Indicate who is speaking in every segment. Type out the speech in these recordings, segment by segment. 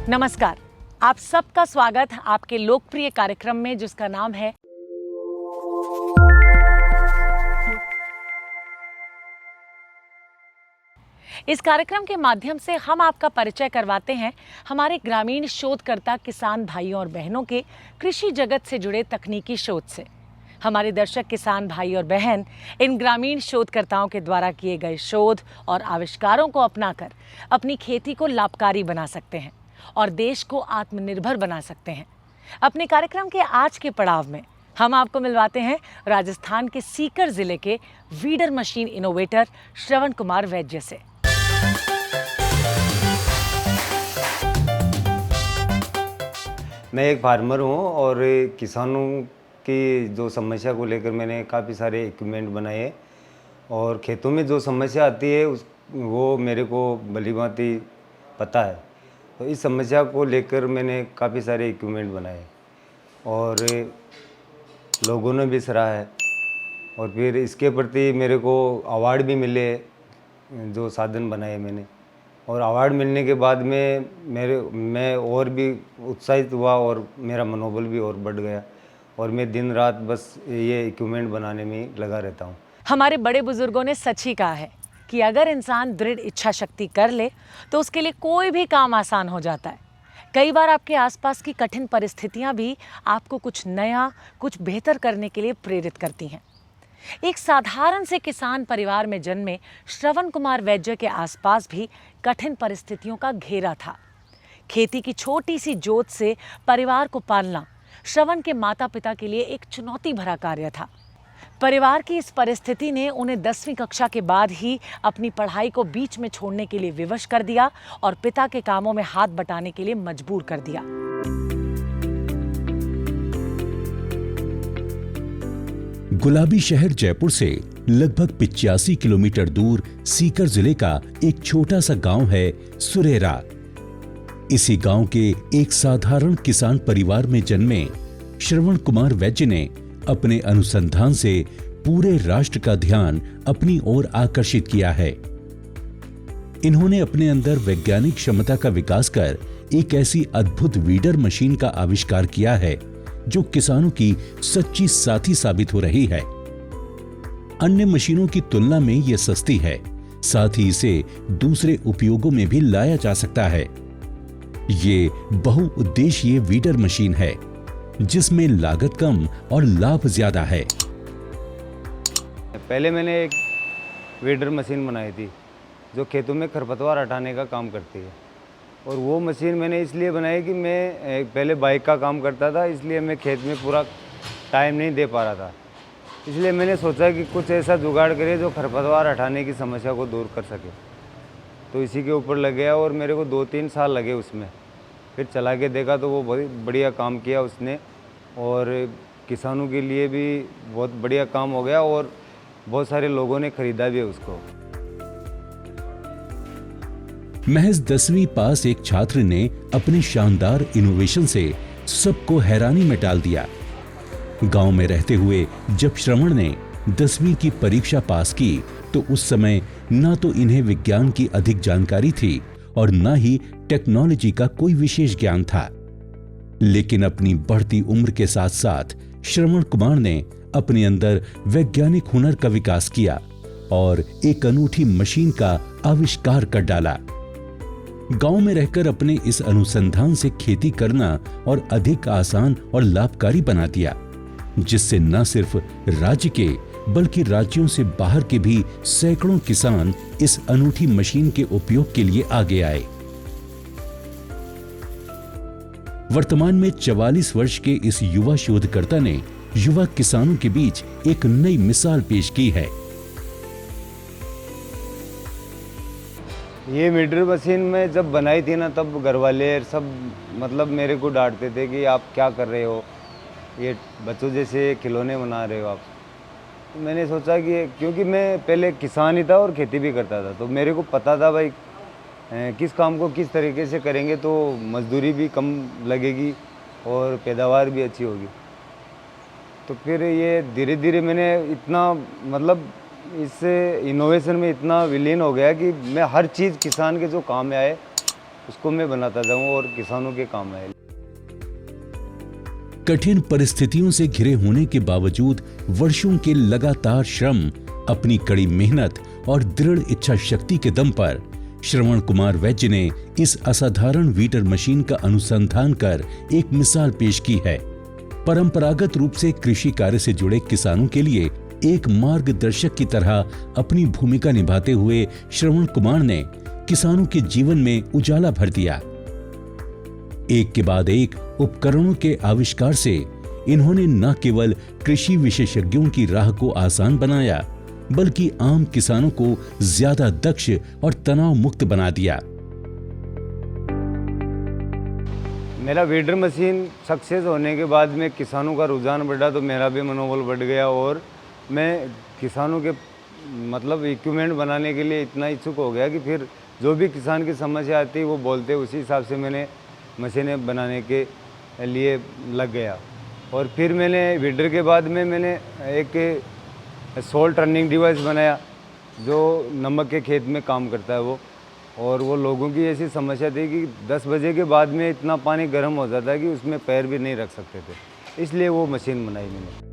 Speaker 1: नमस्कार, आप सबका स्वागत आपके लोकप्रिय कार्यक्रम में जिसका नाम है इस कार्यक्रम के माध्यम से हम आपका परिचय करवाते हैं हमारे ग्रामीण शोधकर्ता किसान भाइयों और बहनों के कृषि जगत से जुड़े तकनीकी शोध से। हमारे दर्शक किसान भाई और बहन इन ग्रामीण शोधकर्ताओं के द्वारा किए गए शोध और आविष्कारों को अपनाकर अपनी खेती को लाभकारी बना सकते हैं और देश को आत्मनिर्भर बना सकते हैं। अपने कार्यक्रम के आज के पड़ाव में हम आपको मिलवाते हैं राजस्थान के सीकर जिले के weeder machine innovator Shravan Kumar वैद्य से।
Speaker 2: मैं एक फार्मर हूँ और किसानों की जो समस्या को लेकर मैंने काफ़ी सारे इक्विपमेंट बनाए और खेतों में जो समस्या आती है वो मेरे को भलीभांति पता है। तो इस समस्या को लेकर मैंने काफ़ी सारे इक्विपमेंट बनाए और लोगों ने भी सराहा है और फिर इसके प्रति मेरे को अवार्ड भी मिले जो साधन बनाए मैंने। और अवार्ड मिलने के बाद में मैं और भी उत्साहित हुआ और मेरा मनोबल भी और बढ़ गया और मैं दिन रात बस ये इक्विपमेंट बनाने में ही लगा रहता हूँ।
Speaker 1: हमारे बड़े बुजुर्गों ने सच ही कहा है कि अगर इंसान दृढ़ इच्छा शक्ति कर ले तो उसके लिए कोई भी काम आसान हो जाता है। कई बार आपके आसपास की कठिन परिस्थितियां भी आपको कुछ नया, कुछ बेहतर करने के लिए प्रेरित करती हैं। एक साधारण से किसान परिवार में जन्मे श्रवण कुमार वैद्य के आसपास भी कठिन परिस्थितियों का घेरा था। खेती की छोटी सी जोत से परिवार को पालना श्रवण के माता पिता के लिए एक चुनौती भरा कार्य था। परिवार की इस परिस्थिति ने उन्हें 10वीं कक्षा के बाद ही अपनी पढ़ाई को बीच में छोड़ने के लिए विवश कर दिया और पिता के कामों में हाथ बटाने के लिए मजबूर कर दिया।
Speaker 3: गुलाबी शहर जयपुर से लगभग 85 किलोमीटर दूर सीकर जिले का एक छोटा सा गांव है सुरेरा। इसी गांव के एक साधारण किसान परिवार में जन्मे श्रवण कुमार वैद्य ने अपने अनुसंधान से पूरे राष्ट्र का ध्यान अपनी ओर आकर्षित किया है। इन्होंने अपने अंदर वैज्ञानिक क्षमता का विकास कर एक ऐसी अद्भुत वीडर मशीन का आविष्कार किया है जो किसानों की सच्ची साथी साबित हो रही है। अन्य मशीनों की तुलना में यह सस्ती है, साथ ही इसे दूसरे उपयोगों में भी लाया जा सकता है। ये बहुउद्देशीय वीडर मशीन है जिसमें लागत कम और लाभ ज्यादा है।
Speaker 2: पहले मैंने एक वीडर मशीन बनाई थी जो खेतों में खरपतवार हटाने का काम करती है और वो मशीन मैंने इसलिए बनाई कि मैं पहले बाइक का काम करता था, इसलिए मैं खेत में पूरा टाइम नहीं दे पा रहा था। इसलिए मैंने सोचा कि कुछ ऐसा जुगाड़ करे जो खरपतवार हटाने की समस्या को दूर कर सके। तो इसी के ऊपर लग गया और मेरे को 2-3 साल लगे उसमें। फिर चला के देखा तो वो बहुत बढ़िया काम किया उसने और किसानों के लिए भी बहुत बढ़िया काम हो गया और बहुत सारे लोगों ने खरीदा भी है उसको।
Speaker 3: महज 10वीं पास एक छात्र ने अपने शानदार इनोवेशन से सबको हैरानी में डाल दिया। गांव में रहते हुए जब श्रवण ने 10वीं की परीक्षा पास की तो उस समय ना तो इन्हें विज्ञान की अधिक जानकारी थी और ना ही टेक्नोलॉजी का कोई विशेष ज्ञान था। लेकिन अपनी बढ़ती उम्र के साथ साथ श्रवण कुमार ने अपने अंदर वैज्ञानिक हुनर का विकास किया और एक अनूठी मशीन का आविष्कार कर डाला। गांव में रहकर अपने इस अनुसंधान से खेती करना और अधिक आसान और लाभकारी बना दिया, जिससे न सिर्फ राज्य के बल्कि राज्यों से बाहर के भी सैकड़ों किसान इस अनूठी मशीन के उपयोग के लिए आगे आए। वर्तमान में 44 वर्ष के इस युवा शोधकर्ता ने युवा किसानों के बीच एक नई मिसाल पेश की है।
Speaker 2: ये वीडर मशीन में जब बनाई थी ना तब घर वाले सब मतलब मेरे को डांटते थे कि आप क्या कर रहे हो, ये बच्चों जैसे खिलौने बना रहे हो आप। तो मैंने सोचा कि क्योंकि मैं पहले किसान ही था और खेती भी करता था तो मेरे को पता था भाई किस काम को किस तरीके से करेंगे तो मजदूरी भी कम लगेगी और पैदावार भी अच्छी होगी। तो फिर ये धीरे धीरे मैंने इतना मतलब इस इनोवेशन में इतना विलीन हो गया कि मैं हर चीज़ किसान के जो काम में आए उसको मैं बनाता जाऊँ और किसानों के काम आए।
Speaker 3: कठिन परिस्थितियों से घिरे होने के बावजूद वर्षों के लगातार श्रम, अपनी कड़ी मेहनत और दृढ़ इच्छा शक्ति के दम पर श्रवण कुमार वैद्य ने इस असाधारण वीडर मशीन का अनुसंधान कर एक मिसाल पेश की है। परंपरागत रूप से कृषि कार्य से जुड़े किसानों के लिए एक मार्गदर्शक की तरह अपनी भूमिका निभाते हुए श्रवण कुमार ने किसानों के जीवन में उजाला भर दिया। एक के बाद एक उपकरणों के आविष्कार से इन्होंने न केवल कृषि विशेषज्ञों की राह को आसान बनाया, बल्कि आम किसानों को ज्यादा दक्ष और तनाव मुक्त बना दिया।
Speaker 2: मेरा वीडर मशीन सक्सेस होने के बाद में किसानों का रुझान बढ़ा तो मेरा भी मनोबल बढ़ गया और मैं किसानों के मतलब इक्विपमेंट बनाने के लिए इतना इच्छुक हो गया कि फिर जो भी किसान की समस्या आती वो बोलते उसी हिसाब से मैंने मशीनें बनाने के लिए लग गया। और फिर मैंने वीडर के बाद में मैंने एक सॉल्ट टर्निंग डिवाइस बनाया जो नमक के खेत में काम करता है वो। और वो लोगों की ऐसी समस्या थी कि 10 बजे के बाद में इतना पानी गर्म हो जाता है कि उसमें पैर भी नहीं रख सकते थे, इसलिए वो मशीन बनाई मैंने।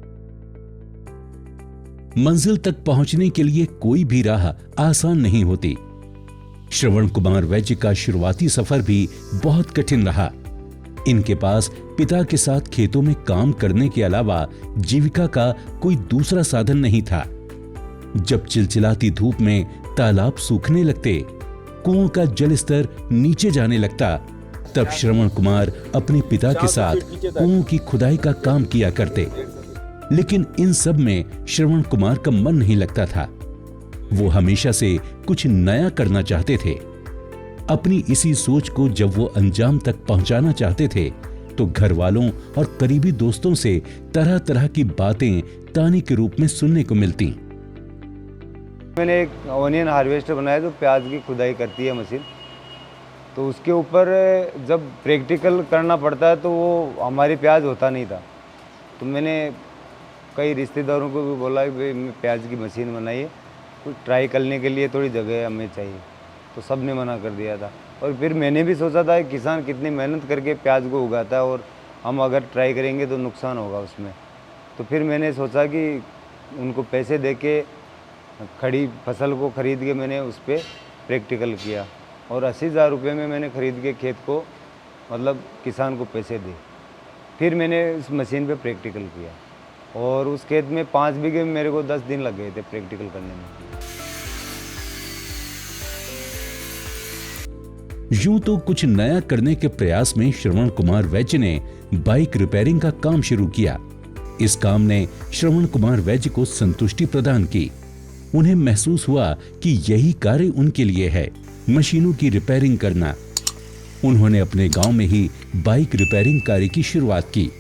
Speaker 3: मंजिल तक पहुंचने के लिए कोई भी राह आसान नहीं होती। श्रवण कुमार वैद्य का शुरुआती सफर भी बहुत कठिन रहा। इनके पास पिता के साथ खेतों में काम करने के अलावा जीविका का कोई दूसरा साधन नहीं था। जब चिलचिलाती धूप में तालाब सूखने लगते, कुओं का जल स्तर नीचे जाने लगता, तब श्रवण कुमार अपने पिता के साथ कुओं की खुदाई का काम किया करते। लेकिन इन सब में श्रवण कुमार का मन नहीं लगता था। वो हमेशा से कुछ नया करना चाहते थे। अपनी इसी सोच को जब वो अंजाम तक पहुंचाना चाहते थे तो घर वालों और करीबी दोस्तों से तरह तरह की बातें ताने के रूप में सुनने को मिलती।
Speaker 2: मैंने एक ऑनियन हार्वेस्टर बनाया जो प्याज की खुदाई करती है मशीन। तो उसके ऊपर जब प्रैक्टिकल करना पड़ता है तो वो हमारी प्याज होता नहीं था। तो मैंने कई रिश्तेदारों को भी बोला कि भाई मैं प्याज की मशीन बनाई है, कुछ ट्राई करने के लिए थोड़ी जगह हमें चाहिए। तो सब ने मना कर दिया था। और फिर मैंने भी सोचा था कि किसान कितनी मेहनत करके प्याज को उगाता है और हम अगर ट्राई करेंगे तो नुकसान होगा उसमें। तो फिर मैंने सोचा कि उनको पैसे दे के खड़ी फसल को ख़रीद के मैंने उस पर प्रैक्टिकल किया और 80,000 रुपये में मैंने ख़रीद के खेत को मतलब किसान को पैसे दिए। फिर मैंने उस मशीन पे प्रैक्टिकल किया और उस खेत में 5 बीघे में मेरे को 10 दिन लग गए थे प्रैक्टिकल करने में।
Speaker 3: यूं तो कुछ नया करने के प्रयास में श्रवण कुमार वैद्य ने बाइक रिपेयरिंग का काम शुरू किया। इस काम ने श्रवण कुमार वैद्य को संतुष्टि प्रदान की। उन्हें महसूस हुआ कि यही कार्य उनके लिए है, मशीनों की रिपेयरिंग करना। उन्होंने अपने गांव में ही बाइक रिपेयरिंग कार्य की शुरुआत की।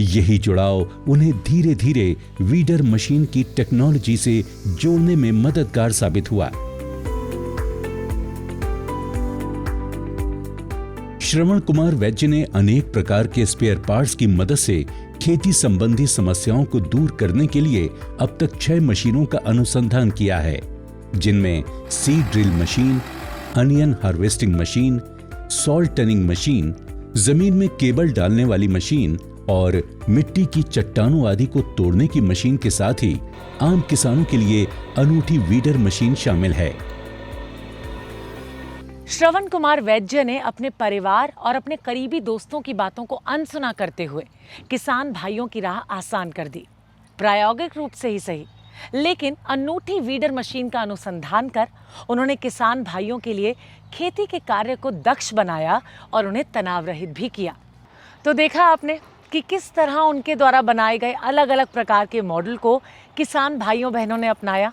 Speaker 3: यही जुड़ाव उन्हें धीरे धीरे वीडर मशीन की टेक्नोलॉजी से जोड़ने में मददगार साबित हुआ। श्रवण कुमार वैद्य ने अनेक प्रकार के स्पेयर पार्ट्स की मदद से खेती संबंधी समस्याओं को दूर करने के लिए अब तक 6 मशीनों का अनुसंधान किया है, जिनमें seed drill machine, onion harvesting machine, salt tanning machine, जमीन में केबल डालने वाली मशीन और मिट्टी की चट्टानों आदि को तोड़ने की मशीन के साथ ही आम किसानों के लिए अनूठी वीडर मशीन शामिल है।
Speaker 1: श्रवण कुमार वैद्य ने अपने परिवार और अपने करीबी दोस्तों की बातों को अनसुना करते हुए किसान भाइयों की राह आसान कर दी। प्रायोगिक रूप से ही सही, लेकिन अनूठी वीडर मशीन का अनुसंधान कर उन्होंने किसान भाइयों के लिए खेती के कार्य को दक्ष बनाया और उन्हें तनाव रहित भी किया। तो देखा आपने कि किस तरह उनके द्वारा बनाए गए अलग अलग प्रकार के मॉडल को किसान भाइयों बहनों ने अपनाया।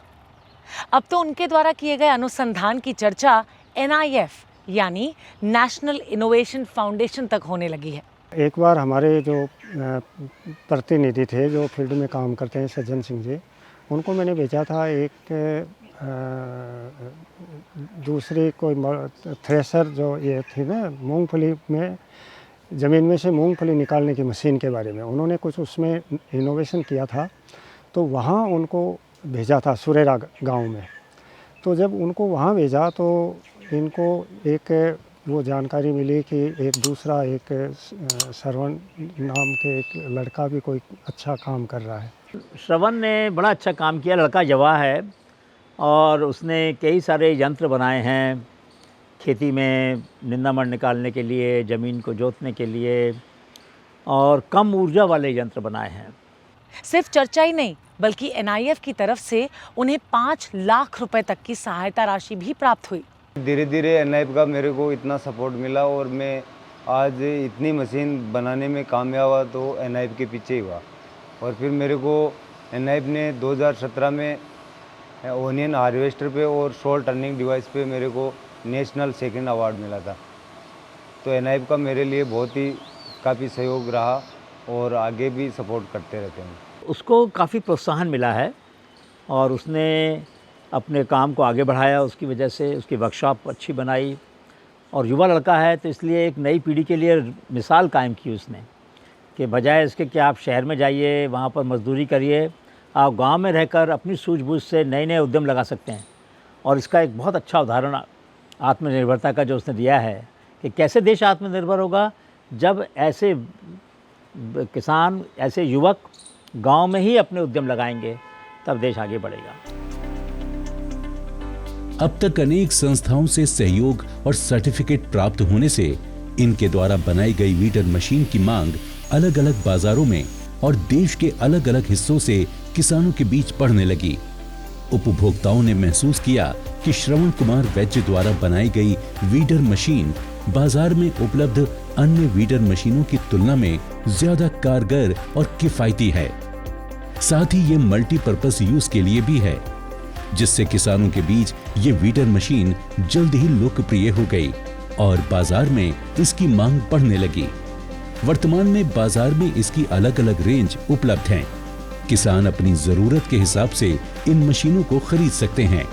Speaker 1: अब तो उनके द्वारा किए गए अनुसंधान की चर्चा NIF यानी नेशनल इनोवेशन फाउंडेशन तक होने लगी है।
Speaker 4: एक बार हमारे जो प्रतिनिधि थे जो फील्ड में काम करते हैं, सज्जन सिंह जी, उनको मैंने भेजा था एक दूसरी कोई थ्रेसर जो ये थी ना, मूंगफली में ज़मीन में से मूंगफली निकालने की मशीन के बारे में उन्होंने कुछ उसमें इनोवेशन किया था। तो वहाँ उनको भेजा था सुरेरा गांव में। तो जब उनको वहाँ भेजा तो इनको एक वो जानकारी मिली कि एक दूसरा एक श्रवण नाम के एक लड़का भी कोई अच्छा काम कर रहा है।
Speaker 5: श्रवण ने बड़ा अच्छा काम किया, लड़का युवा है और उसने कई सारे यंत्र बनाए हैं खेती में निंदामण निकालने के लिए, ज़मीन को जोतने के लिए, और कम ऊर्जा वाले यंत्र बनाए हैं।
Speaker 1: सिर्फ चर्चा ही नहीं बल्कि एनआईएफ की तरफ से उन्हें 5 लाख रुपए तक की सहायता राशि भी प्राप्त हुई।
Speaker 2: धीरे धीरे एनआईएफ का मेरे को इतना सपोर्ट मिला और मैं आज इतनी मशीन बनाने में कामयाब हुआ तो एनआईएफ के पीछे ही हुआ। और फिर मेरे को एनआईएफ ने 2017 में ओनियन हार्वेस्टर पे और सॉइल टर्निंग डिवाइस पे मेरे को नेशनल सेकंड अवार्ड मिला था। तो एनआईएफ का मेरे लिए बहुत ही काफ़ी सहयोग रहा और आगे भी सपोर्ट करते रहते हैं।
Speaker 5: उसको काफ़ी प्रोत्साहन मिला है और उसने अपने काम को आगे बढ़ाया, उसकी वजह से उसकी वर्कशॉप अच्छी बनाई और युवा लड़का है तो इसलिए एक नई पीढ़ी के लिए मिसाल कायम की उसने कि बजाय इसके कि आप शहर में जाइए वहाँ पर मजदूरी करिए, आप गांव में रहकर अपनी सूझबूझ से नए नए उद्यम लगा सकते हैं। और इसका एक बहुत अच्छा उदाहरण आत्मनिर्भरता का जो उसने दिया है कि कैसे देश आत्मनिर्भर होगा जब ऐसे किसान, ऐसे युवक गांव में ही अपने उद्यम लगाएंगे, तब देश आगे बढ़ेगा।
Speaker 3: अब तक अनेक संस्थाओं से सहयोग और सर्टिफिकेट प्राप्त होने से इनके द्वारा बनाई गई वीडर मशीन की मांग अलग अलग बाजारों में और देश के अलग अलग हिस्सों से किसानों के बीच बढ़ने लगी। उपभोक्ताओं ने महसूस किया कि श्रवण कुमार वैद्य द्वारा बनाई गई वीडर मशीन बाजार में उपलब्ध अन्य वीडर मशीनों की तुलना में ज्यादा कारगर और किफायती है। साथ ही ये मल्टीपर्पज यूज के लिए भी है, जिससे किसानों के बीच ये वीडर मशीन जल्द ही लोकप्रिय हो गई और बाजार में इसकी मांग बढ़ने लगी। वर्तमान में बाजार में इसकी अलग अलग रेंज उपलब्ध हैं। किसान अपनी जरूरत के हिसाब से इन मशीनों को खरीद सकते हैं।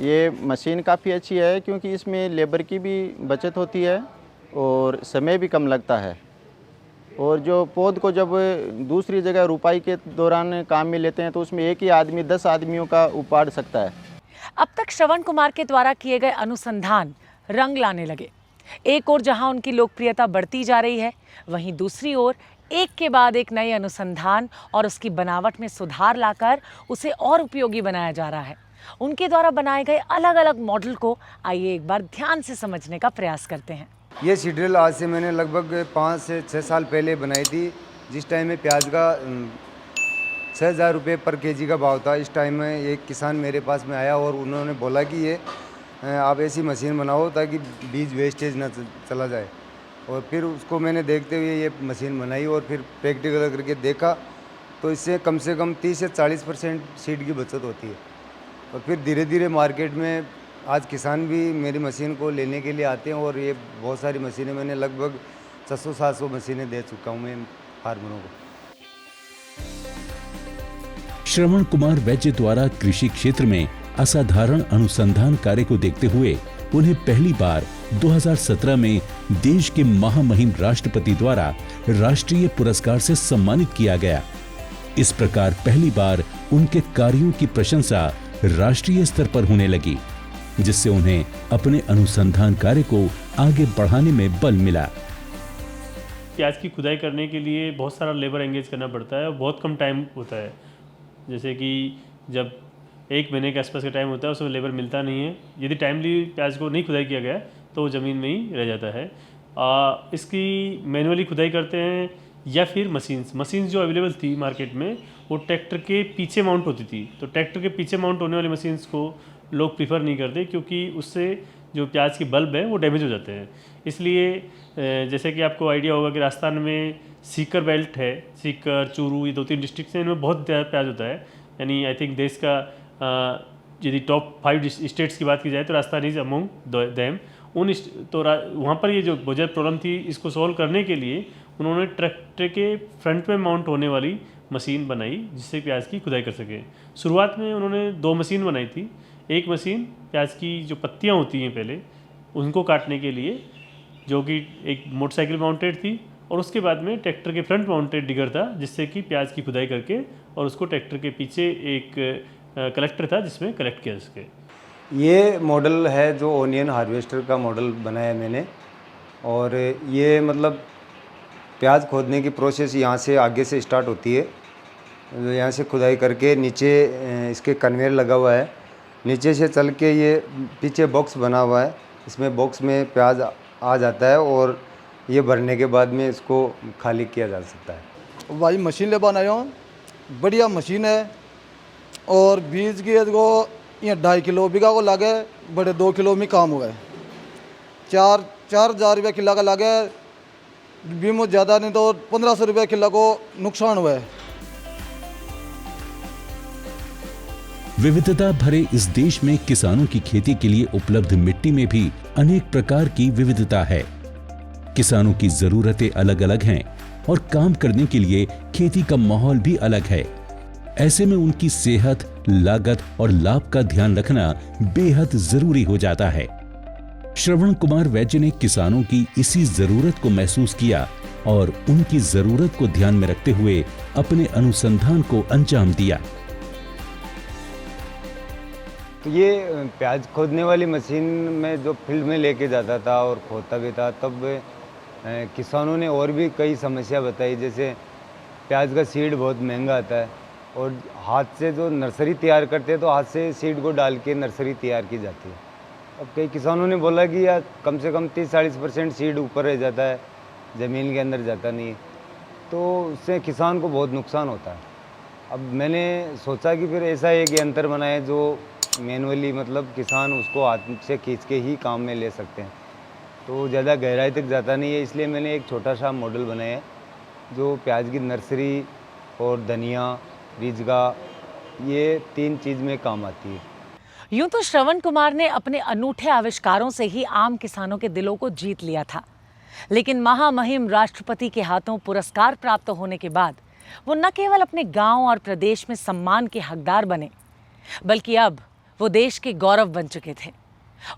Speaker 6: ये मशीन काफ़ी अच्छी है क्योंकि इसमें लेबर की भी बचत होती है और समय भी कम लगता है। और जो पौध को जब दूसरी जगह रुपाई के दौरान काम में लेते हैं तो उसमें एक ही आदमी 10 आदमियों का उपाड़ सकता है।
Speaker 1: अब तक श्रवण कुमार के द्वारा किए गए अनुसंधान रंग लाने लगे। एक ओर जहां उनकी लोकप्रियता बढ़ती जा रही है, वहीं दूसरी ओर एक के बाद एक नए अनुसंधान और उसकी बनावट में सुधार लाकर उसे और उपयोगी बनाया जा रहा है। उनके द्वारा बनाए गए अलग अलग मॉडल को आइए एक बार ध्यान से समझने का प्रयास करते हैं।
Speaker 2: ये सीड्रिल आज से मैंने लगभग 5 से 6 साल पहले बनाई थी, जिस टाइम में प्याज का 6,000 रुपये पर केजी का भाव था। इस टाइम में एक किसान मेरे पास में आया और उन्होंने बोला कि ये आप ऐसी मशीन बनाओ ताकि बीज वेस्टेज ना चला जाए। और फिर उसको मैंने देखते हुए ये मशीन बनाई और फिर प्रैक्टिकल करके देखा तो इससे कम से कम 30 से 40% सीड की बचत होती है। और फिर धीरे धीरे मार्केट में आज किसान भी मेरी मशीन को लेने के लिए आते हैं और ये बहुत सारी मशीनें मैंने लगभग 600-700 मशीनें दे चुका हूँ मैं फार्मरों को।
Speaker 3: श्रवण कुमार वैद्य द्वारा कृषि क्षेत्र में असाधारण अनुसंधान कार्य को देखते हुए उन्हें पहली बार 2017 में देश के महामहिम राष्ट्रपति द्वारा राष्ट्रीय पुरस्कार से सम्मानित किया गया। इस प्रकार पहली बार उनके कार्यों की प्रशंसा राष्ट्रीय स्तर पर होने लगी, जिससे उन्हें अपने अनुसंधान कार्य को आगे बढ़ाने में बल मिला।
Speaker 7: प्याज की खुदाई करने के लिए बहुत सारा लेबर एंगेज करना पड़ता है और बहुत कम टाइम होता है। जैसे कि जब 1 महीने के आसपास का टाइम होता है उसमें लेबर मिलता नहीं है। यदि टाइमली प्याज को नहीं खुदाई किया गया तो वो ज़मीन में ही रह जाता है। इसकी मैनुअली खुदाई करते हैं या फिर मशीन्स जो अवेलेबल थी मार्केट में वो ट्रैक्टर के पीछे माउंट होती थी। तो ट्रैक्टर के पीछे माउंट होने वाली मशीन्स को लोग प्रीफर नहीं करते क्योंकि उससे जो प्याज की बल्ब है वो डैमेज हो जाते हैं। इसलिए जैसे कि आपको आइडिया होगा कि राजस्थान में सीकर बेल्ट है, सीकर, चूरू, ये 2-3 डिस्ट्रिक्ट हैं, इनमें बहुत ज़्यादा प्याज होता है। यानी आई थिंक देश का यदि टॉप 5 स्टेट्स की बात की जाए तो राजस्थान इज अमोंग देम। तो वहाँ पर ये जो बहुत प्रॉब्लम थी, इसको सॉल्व करने के लिए उन्होंने ट्रैक्टर के फ्रंट में माउंट होने वाली मशीन बनाई जिससे प्याज की खुदाई कर सके। शुरुआत में उन्होंने 2 मशीन बनाई थी। एक मशीन प्याज की जो पत्तियाँ होती हैं पहले उनको काटने के लिए, जो कि एक मोटरसाइकिल माउंटेड थी, और उसके बाद में ट्रैक्टर के फ्रंट माउंटेड डिगर था जिससे कि प्याज की खुदाई करके और उसको ट्रैक्टर के पीछे एक कलेक्टर था जिसमें कलेक्ट किया सके।
Speaker 2: ये मॉडल है जो ओनियन हार्वेस्टर का मॉडल बनाया मैंने। और ये मतलब प्याज खोदने की प्रोसेस यहाँ से आगे से स्टार्ट होती है। यहाँ से खुदाई करके नीचे इसके कन्वेयर लगा हुआ है, नीचे से चल के ये पीछे बॉक्स बना हुआ है, इसमें बॉक्स में प्याज आ जाता है और ये भरने के बाद में इसको खाली किया जा सकता है।
Speaker 8: भाई मशीन ले बनाया हूँ, बढ़िया मशीन है। और बीज की को ये 2.5 किलो बीघा को लागे, बड़े 2 किलो में काम हुआ है। 4,000 रुपये किला का लागे, बीमो ज़्यादा नहीं तो 1,500 रुपये किला को नुकसान हुआ है।
Speaker 3: विविधता भरे इस देश में किसानों की खेती के लिए उपलब्ध मिट्टी में भी अनेक प्रकार की विविधता है। किसानों की जरूरतें अलग अलग हैं और काम करने के लिए खेती का माहौल भी अलग है। ऐसे में उनकी सेहत, लागत और लाभ का ध्यान रखना बेहद जरूरी हो जाता है। श्रवण कुमार वैद्य ने किसानों की इसी जरूरत को महसूस किया और उनकी जरूरत को ध्यान में रखते हुए अपने अनुसंधान को अंजाम दिया।
Speaker 2: तो ये प्याज खोदने वाली मशीन में जो फील्ड में लेके जाता था और खोदता भी था, तब किसानों ने और भी कई समस्या बताई। जैसे प्याज का सीड बहुत महंगा आता है और हाथ से जो नर्सरी तैयार करते हैं तो हाथ से सीड को डाल के नर्सरी तैयार की जाती है। अब कई किसानों ने बोला कि यार कम से कम 30-40% सीड ऊपर रह जाता है, ज़मीन के अंदर जाता नहीं है, तो उससे किसान को बहुत नुकसान होता है। अब मैंने सोचा कि फिर ऐसा एक यंत्र बनाए जो मैनुअली मतलब किसान उसको हाथ से खींच के ही काम में ले सकते हैं, तो ज़्यादा गहराई तक जाता नहीं है। इसलिए मैंने एक छोटा सा मॉडल बनाया है जो प्याज की नर्सरी और धनिया, रिजगा, ये 3 चीज़ में काम आती है।
Speaker 1: यूं तो श्रवण कुमार ने अपने अनूठे आविष्कारों से ही आम किसानों के दिलों को जीत लिया था, लेकिन महामहिम राष्ट्रपति के हाथों पुरस्कार प्राप्त होने के बाद वो न केवल अपने गांव और प्रदेश में सम्मान के हकदार बने, बल्कि अब वो देश के गौरव बन चुके थे।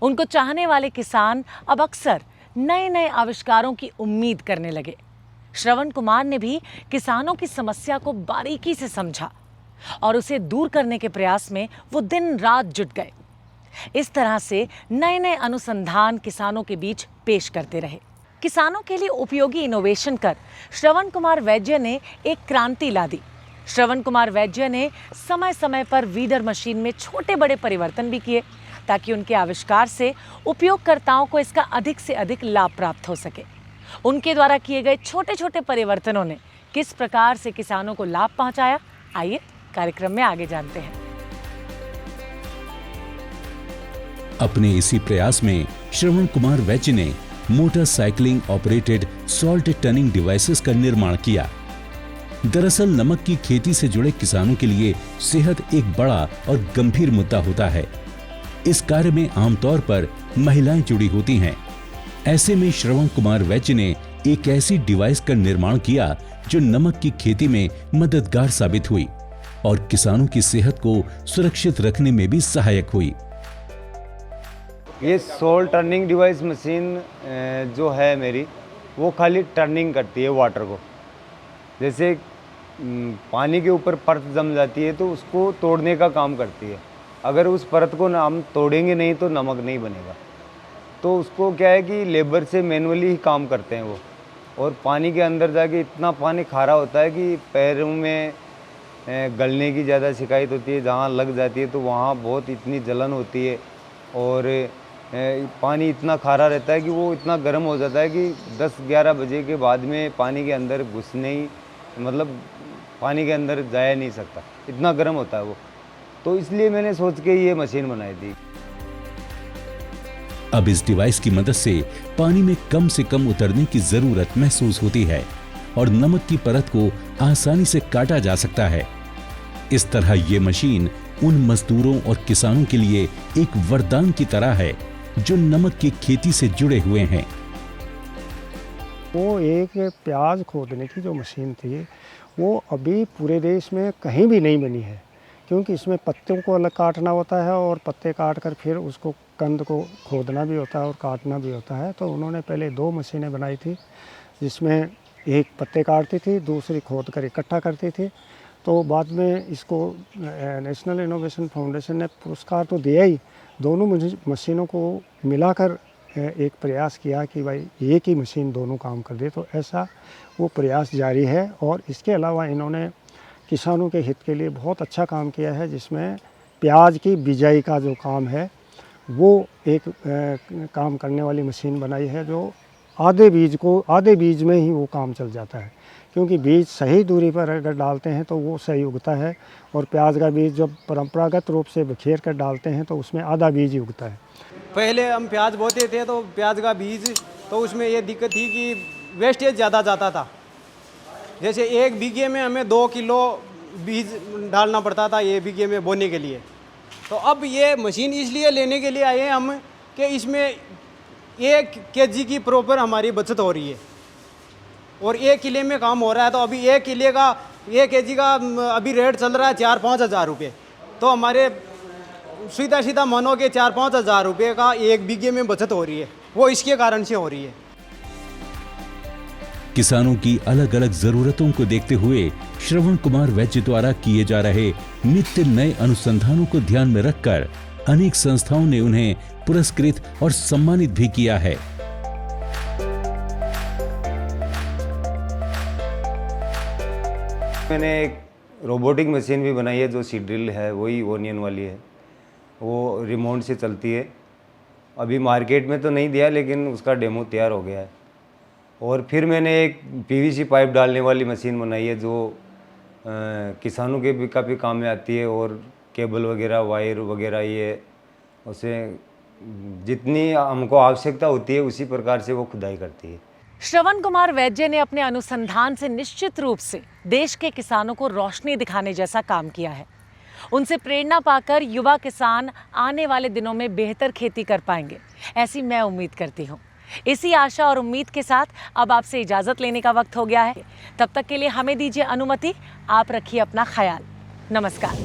Speaker 1: उनको चाहने वाले किसान अब अक्सर नए नए आविष्कारों की उम्मीद करने लगे। श्रवण कुमार ने भी किसानों की समस्या को बारीकी से समझा और उसे दूर करने के प्रयास में वो दिन रात जुट गए। इस तरह से नए नए अनुसंधान किसानों के बीच पेश करते रहे। किसानों के लिए उपयोगी इनोवेशन कर श्रवण कुमार वैद्य ने एक क्रांति ला दी। श्रवण कुमार वैद्य ने समय समय पर वीडर मशीन में छोटे बड़े परिवर्तन भी किए ताकि उनके आविष्कार से उपयोगकर्ताओं को इसका अधिक से अधिक लाभ प्राप्त हो सके। उनके द्वारा किए गए छोटे छोटे परिवर्तनों ने किस प्रकार से किसानों को लाभ पहुंचाया, आइए कार्यक्रम में आगे जानते हैं।
Speaker 3: अपने इसी प्रयास में श्रवण कुमार वैद्य ने motorcycling operated salt tanning devices का निर्माण किया। दरअसल नमक की खेती से जुड़े किसानों के लिए सेहत एक बड़ा और गंभीर मुद्दा होता है। इस कार्य में आमतौर पर महिलाएं जुड़ी होती हैं। ऐसे में श्रवण कुमार वैद्य ने एक ऐसी डिवाइस का निर्माण किया जो नमक की खेती में मददगार साबित हुई और किसानों की सेहत को सुरक्षित रखने में भी सहायक हुई।
Speaker 2: ये सोल टर्निंग डिवाइस मशीन जो है मेरी, वो खाली टर्निंग करती है वाटर को। जैसे पानी के ऊपर परत जम जाती है तो उसको तोड़ने का काम करती है। अगर उस परत को हम तोड़ेंगे नहीं तो नमक नहीं बनेगा। तो उसको क्या है कि लेबर से मैनुअली ही काम करते हैं वो, और पानी के अंदर जाके इतना पानी खारा होता है कि पैरों में गलने की ज़्यादा शिकायत होती है। जहाँ लग जाती है तो वहाँ बहुत इतनी जलन होती है और पानी इतना खारा रहता है कि वो इतना गर्म हो जाता है कि 10-11 बजे के बाद में पानी के अंदर घुसने ही मतलब पानी के अंदर जाया नहीं सकता, इतना गर्म होता है वो। तो इसलिए मैंने सोच के ये मशीन बनाई थी।
Speaker 3: अब इस डिवाइस की मदद से पानी में कम से कम उतरने की जरूरत महसूस होती है और नमक की परत को आसानी से काटा जा सकता है। इस तरह ये मशीन उन मजदूरों और किसानों के लिए एक वरदान की तरह है जो नमक की खेती से जुड़े हुए हैं।
Speaker 4: वो एक प्याज खोदने की जो मशीन थी वो अभी पूरे देश में कहीं भी नहीं बनी है, क्योंकि इसमें पत्तों को अलग काटना होता है और पत्ते काट कर फिर उसको कंद को खोदना भी होता है और काटना भी होता है। तो उन्होंने पहले 2 मशीनें बनाई थी, जिसमें एक पत्ते काटती थी, दूसरी खोद कर इकट्ठा करती थी। तो बाद में इसको नेशनल इनोवेशन फाउंडेशन ने पुरस्कार तो दिया ही, दोनों मशीनों को मिलाकर एक प्रयास किया कि भाई एक ही मशीन दोनों काम कर दे। तो ऐसा वो प्रयास जारी है। और इसके अलावा इन्होंने किसानों के हित के लिए बहुत अच्छा काम किया है, जिसमें प्याज की बिजाई का जो काम है वो एक काम करने वाली मशीन बनाई है, जो आधे बीज में ही वो काम चल जाता है, क्योंकि बीज सही दूरी पर अगर डालते हैं तो वो सही उगता है, और प्याज का बीज जब परंपरागत रूप से बिखेर कर डालते हैं तो उसमें आधा बीज ही उगता है।
Speaker 9: पहले हम प्याज बोते थे तो प्याज का बीज तो उसमें ये दिक्कत थी कि वेस्टेज ज़्यादा जाता था। जैसे 1 बीघे में हमें 2 किलो बीज डालना पड़ता था 1 बीघे में बोने के लिए। तो अब ये मशीन इसलिए लेने के लिए आए हैं हम कि इसमें 1 केजी की प्रॉपर हमारी बचत हो रही है, और 1 किले में काम हो रहा है। तो अभी 1 केजी का अभी रेट चल रहा है 4-5 हज़ार रुपये। तो हमारे सीधा मानो कि 4-5 हज़ार रुपये का 1 बीघे में बचत हो रही है, वो इसके कारण से हो रही है।
Speaker 3: किसानों की अलग अलग जरूरतों को देखते हुए श्रवण कुमार वैद्य द्वारा किए जा रहे नित्य नए अनुसंधानों को ध्यान में रखकर अनेक संस्थाओं ने उन्हें पुरस्कृत और सम्मानित भी किया है।
Speaker 2: मैंने एक रोबोटिक मशीन भी बनाई है, जो सीड ड्रिल है वही ओनियन वाली है, वो रिमोट से चलती है। अभी मार्केट में तो नहीं दिया, लेकिन उसका डेमो तैयार हो गया है। और फिर मैंने एक पीवीसी पाइप डालने वाली मशीन बनाई है, जो किसानों के भी काफ़ी काम में आती है, और केबल वगैरह वायर वगैरह ये उसे जितनी हमको आवश्यकता होती है उसी प्रकार से वो खुदाई करती है।
Speaker 1: श्रवण कुमार वैद्य ने अपने अनुसंधान से निश्चित रूप से देश के किसानों को रोशनी दिखाने जैसा काम किया है। उनसे प्रेरणा पाकर युवा किसान आने वाले दिनों में बेहतर खेती कर पाएंगे, ऐसी मैं उम्मीद करती हूँ। इसी आशा और उम्मीद के साथ अब आपसे इजाज़त लेने का वक्त हो गया है। तब तक के लिए हमें दीजिए अनुमति। आप रखिए अपना ख्याल। नमस्कार।